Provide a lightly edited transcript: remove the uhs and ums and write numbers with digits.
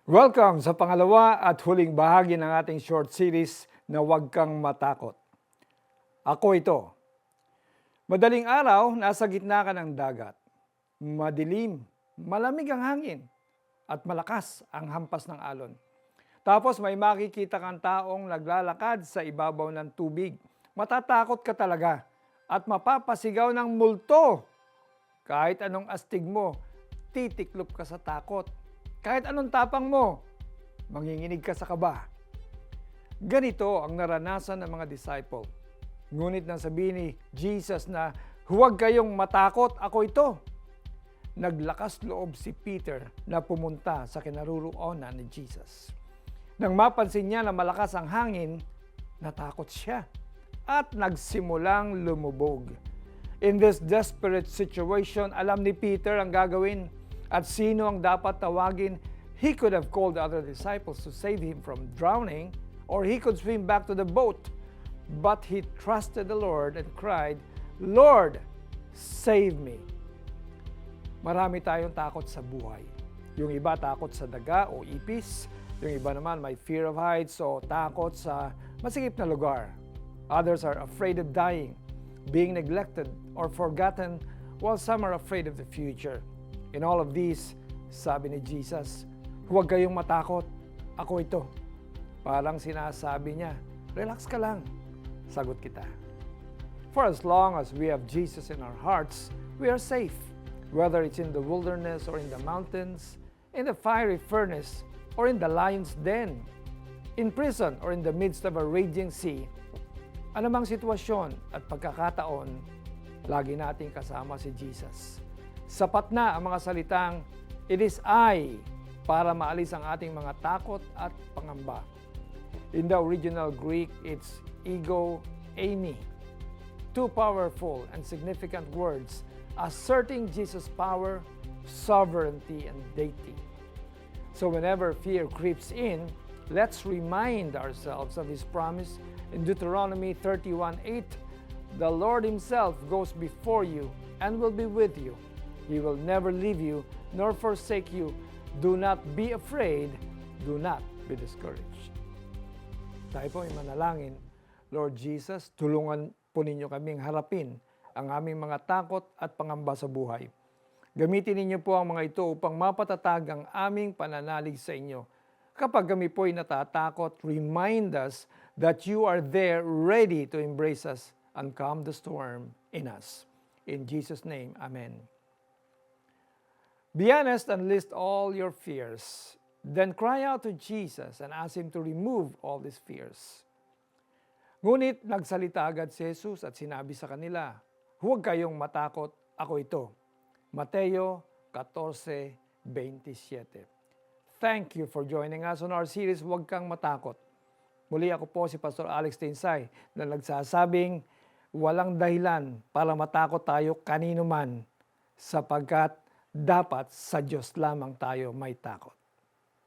Welcome sa pangalawa at huling bahagi ng ating short series na Huwag Kang Matakot. Ako ito. Madaling araw, nasa gitna ka ng dagat. Madilim, malamig ang hangin, at malakas ang hampas ng alon. Tapos may makikita kang taong naglalakad sa ibabaw ng tubig. Matatakot ka talaga at mapapasigaw ng multo. Kahit anong astig mo, titiklop ka sa takot. Kahit anong tapang mo, manginginig ka sa kaba. Ganito ang naranasan ng mga disciple. Ngunit nang sabihin ni Jesus na, "Huwag kayong matakot, ako ito." Naglakas loob si Peter na pumunta sa kinaroroonan ni Jesus. Nang mapansin niya na malakas ang hangin, natakot siya at nagsimulang lumubog. In this desperate situation, alam ni Peter ang gagawin at sino ang dapat tawagin. He could have called the other disciples to save him from drowning, or he could swim back to the boat. But he trusted the Lord and cried, "Lord, save me." Marami tayong takot sa buhay. Yung iba takot sa daga o ipis. Yung iba naman may fear of heights o takot sa masikip na lugar. Others are afraid of dying, being neglected or forgotten, while some are afraid of the future. In all of these, sabi ni Jesus, "Huwag kayong matakot, ako ito." Parang sinasabi niya, relax ka lang, sagot kita. For as long as we have Jesus in our hearts, we are safe. Whether it's in the wilderness or in the mountains, in the fiery furnace or in the lion's den, in prison or in the midst of a raging sea, anumang sitwasyon at pagkakataon, lagi nating kasama si Jesus. Sapat na ang mga salitang, "It is I," para maalis ang ating mga takot at pangamba. In the original Greek, it's ego eimi. Two powerful and significant words asserting Jesus' power, sovereignty, and deity. So whenever fear creeps in, let's remind ourselves of His promise in Deuteronomy 31:8. "The Lord Himself goes before you and will be with you. He will never leave you nor forsake you. Do not be afraid. Do not be discouraged." Tayo po ay manalangin. Lord Jesus, tulungan po ninyo kaming harapin ang aming mga takot at pangamba sa buhay. Gamitin ninyo po ang mga ito upang mapatatag ang aming pananalig sa inyo. Kapag kami po ay natatakot, remind us that you are there ready to embrace us and calm the storm in us. In Jesus' name, Amen. Be honest and list all your fears. Then cry out to Jesus and ask Him to remove all these fears. Ngunit nagsalita agad si Jesus at sinabi sa kanila, "Huwag kayong matakot, ako ito." Mateo 14:27. Thank you for joining us on our series, Huwag Kang Matakot. Muli ako po si Pastor Alex Tensay na nagsasabing walang dahilan para matakot tayo kanino man sapagkat dapat sa Diyos lamang tayo may takot.